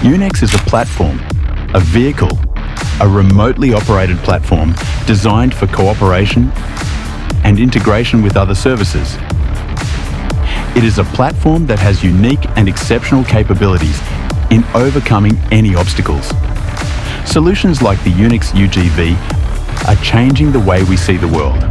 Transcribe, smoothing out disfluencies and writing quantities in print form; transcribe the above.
UNEX is a platform, a vehicle, a remotely operated platform designed for cooperation and integration with other services. It is a platform that has unique and exceptional capabilities in overcoming any obstacles. Solutions like the UNEX UGV are changing the way we see the world.